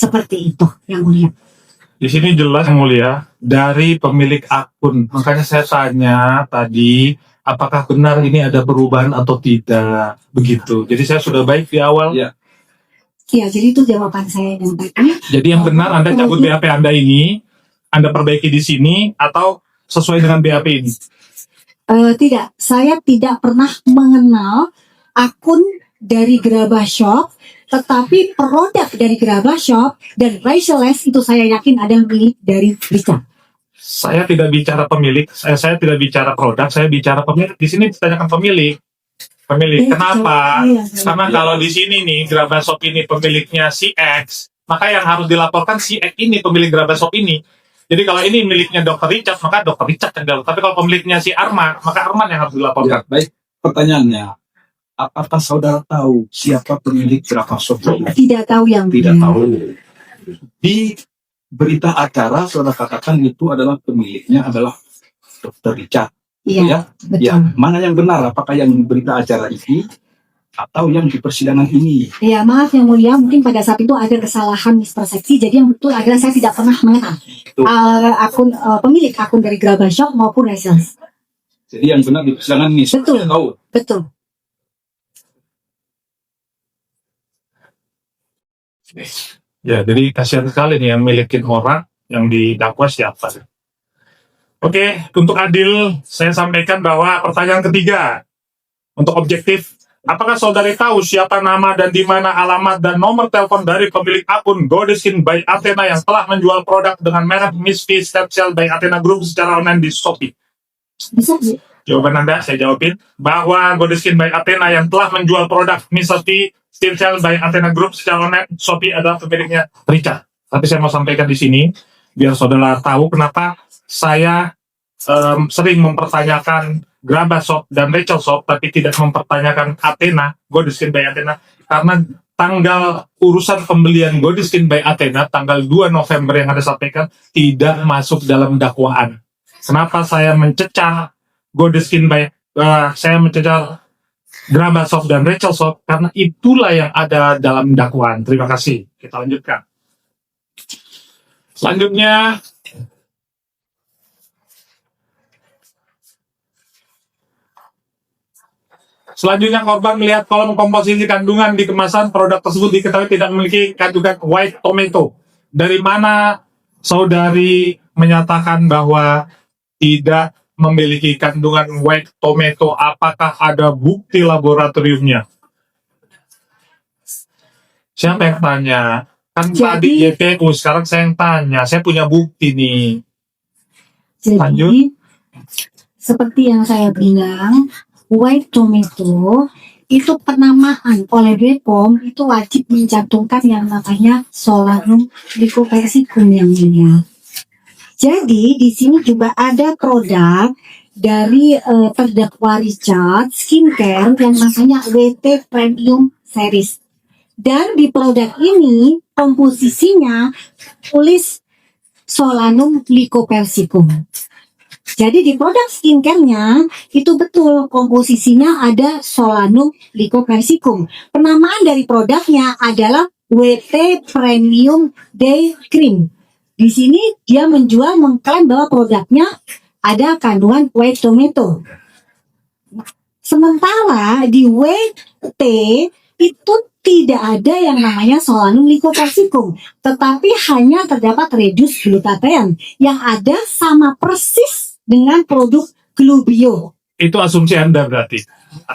Seperti itu, Yang Mulia. Di sini jelas Yang Mulia dari pemilik akun. Makanya saya tanya tadi, apakah benar ini ada perubahan atau tidak? Begitu. Jadi saya sudah baik di awal. Ya. Ya, jadi itu jawaban saya yang tadi. Jadi yang benar Anda cabut BAP Anda ini, Anda perbaiki di sini atau sesuai dengan BAP ini? Tidak, saya tidak pernah mengenal akun dari Gerabah Shop, tetapi produk dari Gerabah Shop dan Racialist itu saya yakin ada milik dari Richard. Saya tidak bicara pemilik, saya tidak bicara produk, saya bicara pemilik. Di sini ditanyakan pemilik. Kenapa? Karena kalau di sini nih Gerabah Shop ini pemiliknya si X, maka yang harus dilaporkan si X ini pemilik Gerabah Shop ini. Jadi kalau ini miliknya Dr. Richard, maka Dr. Richard yang dilaporkan. Tapi kalau pemiliknya si Arman, maka Arman yang harus dilaporkan. Ya, baik. Pertanyaannya, apakah saudara tahu siapa pemilik Gerabah Shop? Tidak tahu Yang Mulia. Tidak tahu. Di berita acara saudara katakan itu adalah pemiliknya adalah Dr. Richard. Iya, Ya, betul. ya. Mana yang benar? Apakah yang berita acara ini atau yang di persidangan ini? Ya, maaf Yang Mulia, mungkin pada saat itu ada kesalahan mispersepsi. Jadi yang betul adalah saya tidak pernah mengenal pemilik akun dari Gerabah Shop maupun Racialist. Jadi yang benar di persidangan ini. Betul. Saya tahu. Betul. Ya, jadi kasihan sekali nih yang milikin orang yang didakwa siapa. Oke, untuk adil, saya sampaikan bahwa pertanyaan ketiga, untuk objektif, apakah saudari tahu siapa nama dan di mana alamat dan nomor telepon dari pemilik akun Godeskin by Athena yang telah menjual produk dengan merek Miss V Stem Cell by Athena Group secara online di Shopee? Bisa sih. Jawaban Anda saya jawabin bahwa Godeskin by Athena yang telah menjual produk Miss V Stem Cell by Athena Group secara online Shopee adalah pemiliknya Richard. Tapi saya mau sampaikan di sini biar saudara tahu kenapa saya sering mempertanyakan Gerabah Shop dan Rachel Shop, tapi tidak mempertanyakan Athena, Godeskin by Athena, karena tanggal urusan pembelian Godeskin by Athena tanggal 2 November yang Anda sampaikan tidak masuk dalam dakwaan. Kenapa saya mencecar Godeskin by saya mencecar Gerabah Shop dan Rachel Shop? Karena itulah yang ada dalam dakwaan. Terima kasih. Kita lanjutkan. Selanjutnya, korban melihat kolom komposisi kandungan di kemasan produk tersebut diketahui tidak memiliki kandungan white tomato. Dari mana saudari menyatakan bahwa tidak memiliki kandungan white tomato? Apakah ada bukti laboratoriumnya? Siapa yang tanya? Kan tadi YPU, sekarang saya yang tanya. Saya punya bukti nih. Jadi, Lanjut. seperti yang saya bilang, white tomato itu penamaan oleh BPOM itu wajib mencantumkan yang namanya Solanum lycopersicum Yang Mulia. Jadi di sini juga ada produk dari terdakwa Richard Skincare yang namanya WT Premium Series. Dan di produk ini komposisinya tulis Solanum lycopersicum. Jadi di produk skincare-nya itu betul komposisinya ada Solanum lycopersicum. Penamaan dari produknya adalah WT Premium Day Cream. Di sini dia mengklaim bahwa produknya ada kandungan white tomato. Sementara di WT itu tidak ada yang namanya Solanum lycopersicum, tetapi hanya terdapat reduced glutathione yang ada sama persis dengan produk Glubio. Itu asumsi Anda berarti.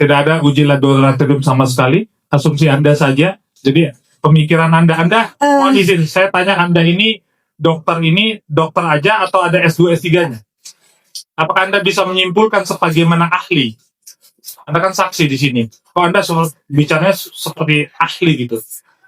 Tidak ada uji laboratorium sama sekali. Asumsi Anda saja. Jadi pemikiran Anda mohon izin, saya tanya Anda ini dokter aja atau ada S2 S3-nya? Apakah Anda bisa menyimpulkan sebagaimana ahli? Anda kan saksi di sini. Kok Anda bicaranya seperti ahli gitu?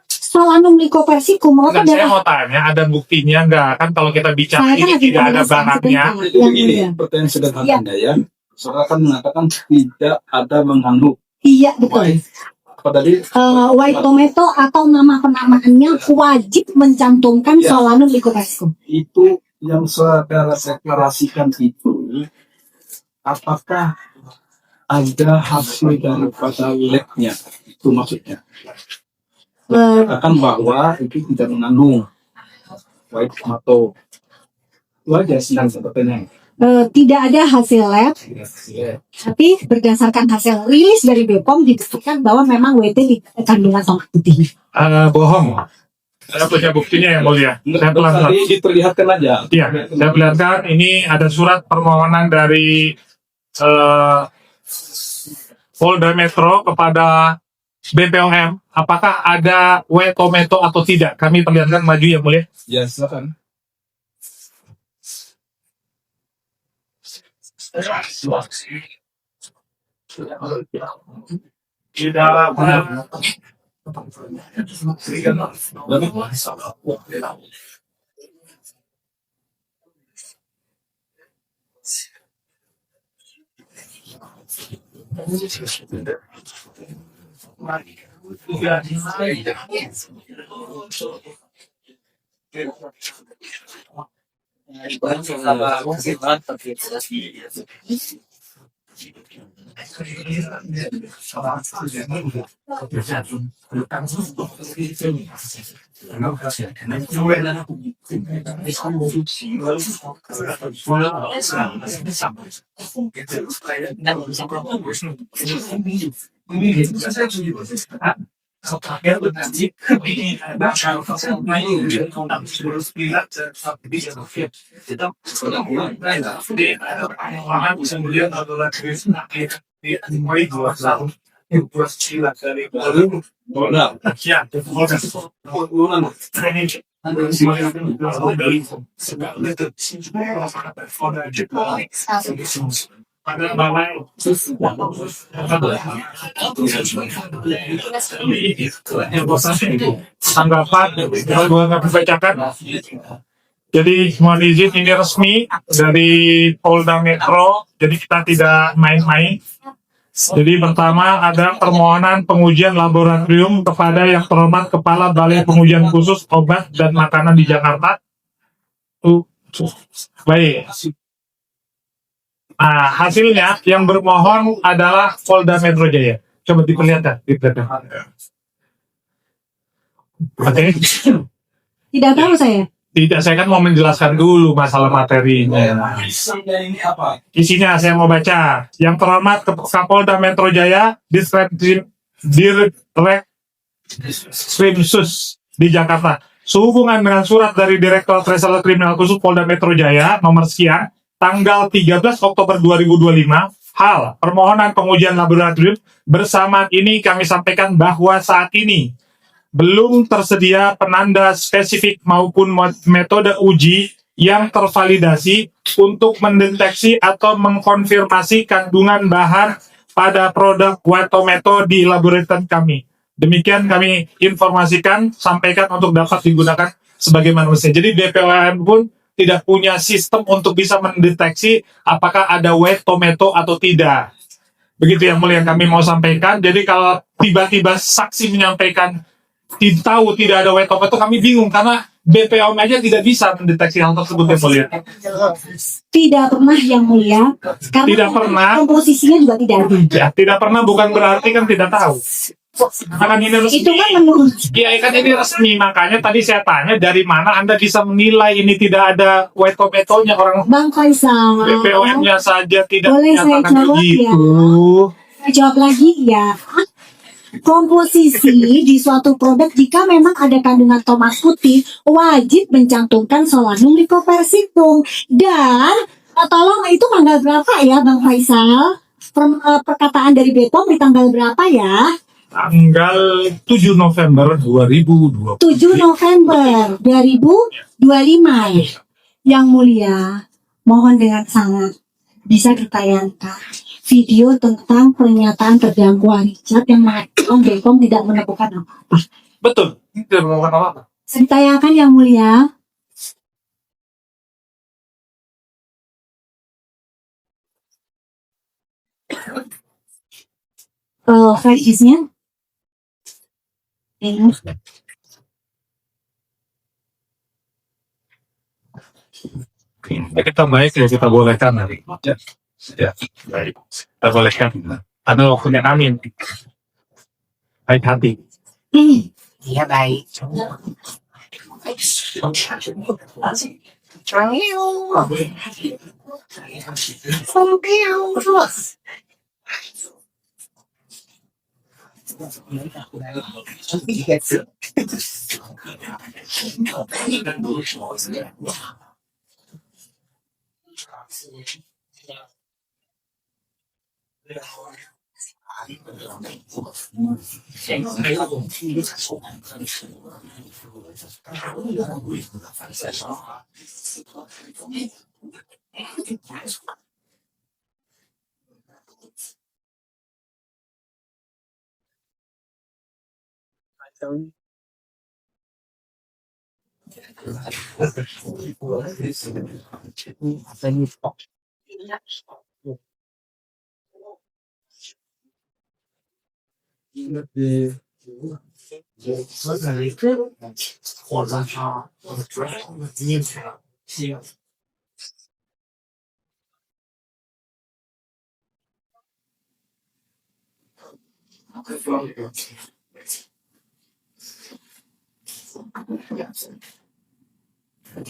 Solanum lycopersicum Saya mau tanya, ada buktinya nggak? Kan kalau kita bicara ini tidak ada barangnya. Itu begini, pertanyaan sederhana ya. Saudara kan mengatakan tidak ada mengandung. Iya, betul. White tomato atau nama penamaannya wajib mencantumkan Solanum lycopersicum. Itu yang saudara deklarasikan itu, apakah ada hasil daripada lab-nya? Itu maksudnya. katakan bahwa itu tidak mengandung white tomato. Itu aja sedang sepertinya. Tidak ada hasil lab, tapi berdasarkan hasil rilis dari BPOM dibuktikan bahwa memang WT di kandungan tomat putih. Bohong. Saya punya buktinya yang mulia. Saya pelan-pelan. Tadi diperlihatkan aja. Iya, saya perlihatkan ini ada surat permohonan dari Polda Metro kepada BPOM. Apakah ada wet tomato atau tidak? Kami perlihatkan maju yang mulia. Ya, silakan. Tanggapan, kalau gue nggak bacakan. Jadi mohon izin ini resmi dari Polda Metro. Jadi kita tidak main-main. Jadi pertama ada permohonan pengujian laboratorium kepada yang terhormat Kepala Balai Pengujian Khusus Obat dan Makanan di Jakarta. Baik. Nah, hasilnya yang bermohon adalah Polda Metro Jaya. Coba diperlihatkan. Oke. Tidak tahu saya. Tidak, saya kan mau menjelaskan dulu masalah materinya. Ini apa? Isinya saya mau baca. Yang terhormat Kapolda Metro Jaya, Ditreskrimsus di Jakarta. Sehubungan dengan surat dari Direktur Reserse Kriminal Khusus Polda Metro Jaya nomor sekian, tanggal 13 Oktober 2025, hal permohonan pengujian laboratorium bersamaan ini kami sampaikan bahwa saat ini belum tersedia penanda spesifik maupun metode uji yang tervalidasi untuk mendeteksi atau mengkonfirmasi kandungan bahan pada produk white tomato di laboratorium kami. Demikian kami informasikan, sampaikan untuk dapat digunakan sebagaimana mestinya. Jadi BPOM pun tidak punya sistem untuk bisa mendeteksi apakah ada white tomato atau tidak. Begitu yang mulia yang kami mau sampaikan. Jadi kalau tiba-tiba saksi menyampaikan tahu tidak ada white tomato, kami bingung karena BPOM aja tidak bisa mendeteksi hal tersebut yang mulia. Tidak pernah yang mulia. Karena Tidak pernah. komposisinya juga tidak ada. Ya, tidak pernah bukan berarti kan tidak tahu. Karena ini resmi. Itu kan menurut Ya kan ini resmi, makanya tadi saya tanya dari mana Anda bisa menilai ini tidak ada white tomato-nya, orang Bang Faisal. BPOM-nya saja tidak Boleh saya menyatakan jawab begitu. Saya jawab lagi ya. Komposisi di suatu produk jika memang ada kandungan tomat putih wajib mencantumkan Solanum lycophyllum. Dan tolong itu tanggal berapa ya Bang Faisal? Perkataan dari BPOM di tanggal berapa ya? Tanggal 7 November 2020. 7 November 2025. Yang mulia, mohon dengan sangat bisa ditayangkan video tentang pernyataan terdakwa Richard yang mengatakan BPOM tidak menemukan apa-apa. Betul, tidak melakukan apa-apa. Bisa ditayangkan yang mulia. Flash-nya. Ya, kita baik ya, kita bolehkan nanti. Ya, baik. Kita bolehkan. Ada waktunya amin. Baik hati. Iya baik.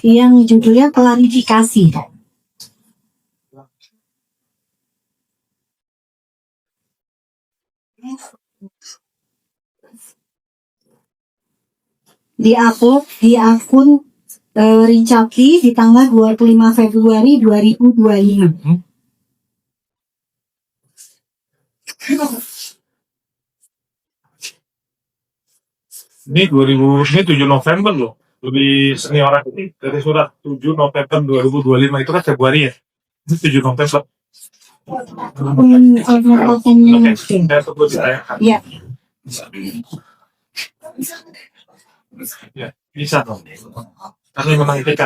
Yang judulnya klarifikasi. Diupload di akun Rincapli di tanggal 25 Februari 2025. Ini 7 November loh. Lebih senioran ini dari surat 7 November 2025 itu kan Februari ya. Ini 7 November. Oke, saya tunggu ditayangkan. Ya. Ya, bisa dong. Karena memang IPK.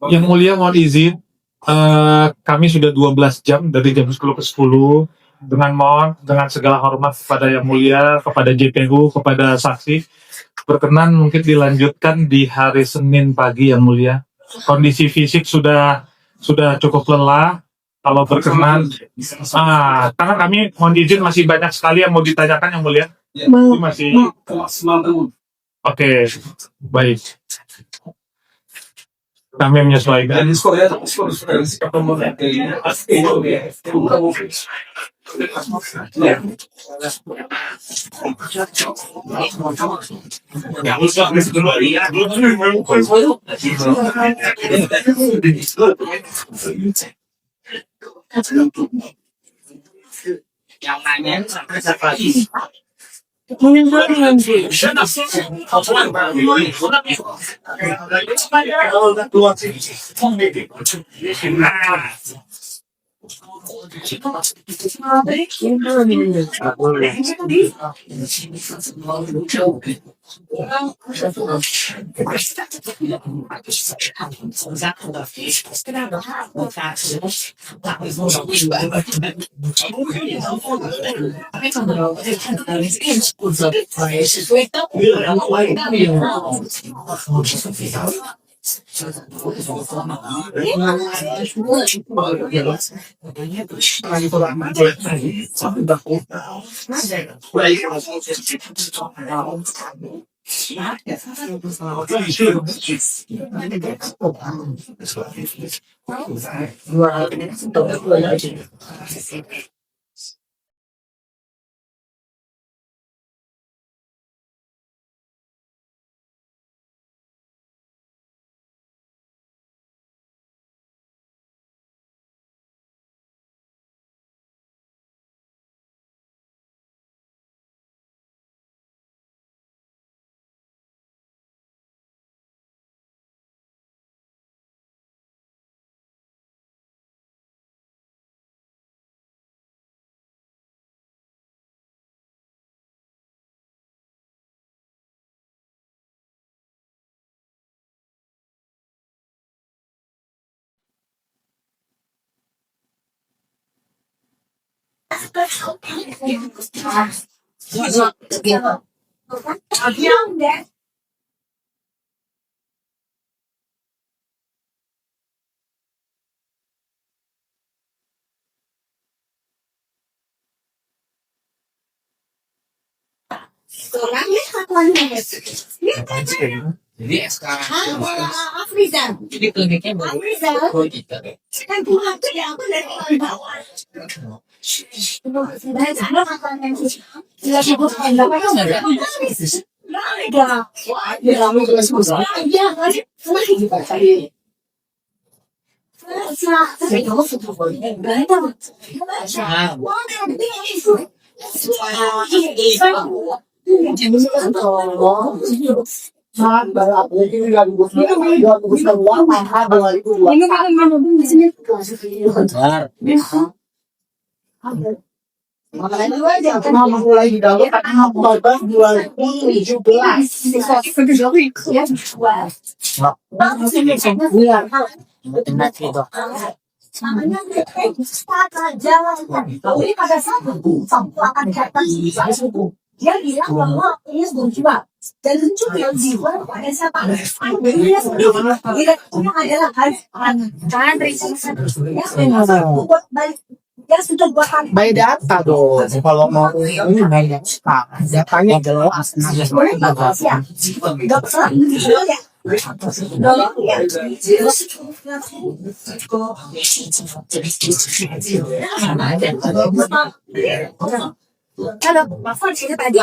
Yang mulia mohon izin, kami sudah 12 jam dari jam 10 ke 10 dengan segala hormat kepada yang mulia, kepada JPU, kepada saksi, berkenan mungkin dilanjutkan di hari Senin pagi yang mulia. Kondisi fisik sudah cukup lelah. Kalau berkenan, karena kami mohon izin masih banyak sekali yang mau ditanyakan yang mulia. Ini masih oke, baik. Kami menyesuaikan. Yang nanya siapa? Jadi sekarang Afrizal. jadi kliniknya baru Afrizal. gitu. Kan Tuhan tuh ya aku dari bawah. Bentar. Benar gitu. Namanya jalan. Jadi pada saat itu sampo akan datang dia bilang bahwa ini berjiwa dan juga jiwa pada siapa? Dia adalah jangan risiko buat balik. Dia sudah buat By data dong. Kalau mau ini by data. Datanya jelas. Kalau Bapak cerita tadi,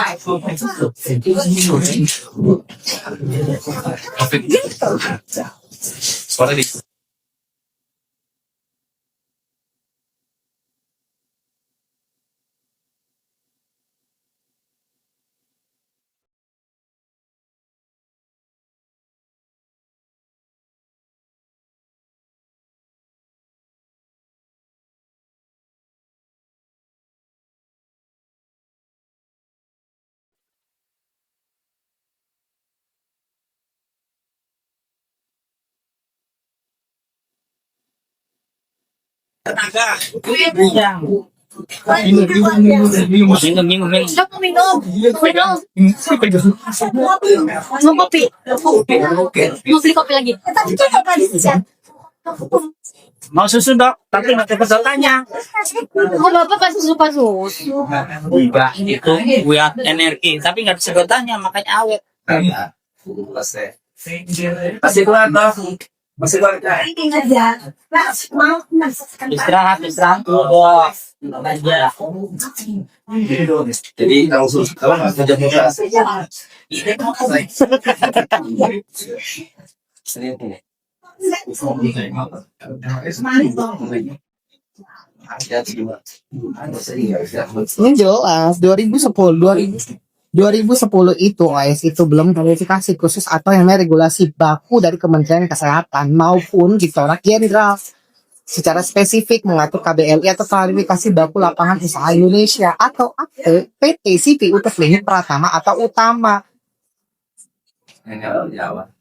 Minum. Stop minum. Mau kopi. Mau beli kopi lagi. Tapi itu apa di sini? Mau susu dok, tapi nggak ada pesertanya. Oh, Bapak pas susu. Enggak, itu buat energi, tapi nggak ada sedotannya, makanya awet. Masih kuat toh? Masih kuat kan? Ini aja. Mau Istirahat dulu. Aja. Jadi langsung kalau nggak kerja muda. Ini jelas 2010 itu guys itu belum verifikasi khusus atau yang namanya regulasi baku dari Kementerian Kesehatan maupun Direktorat Jenderal secara spesifik mengatur KBLI atau klarifikasi baku lapangan usaha Indonesia atau PT CPU Teknik Pratama atau Utama. Jawa.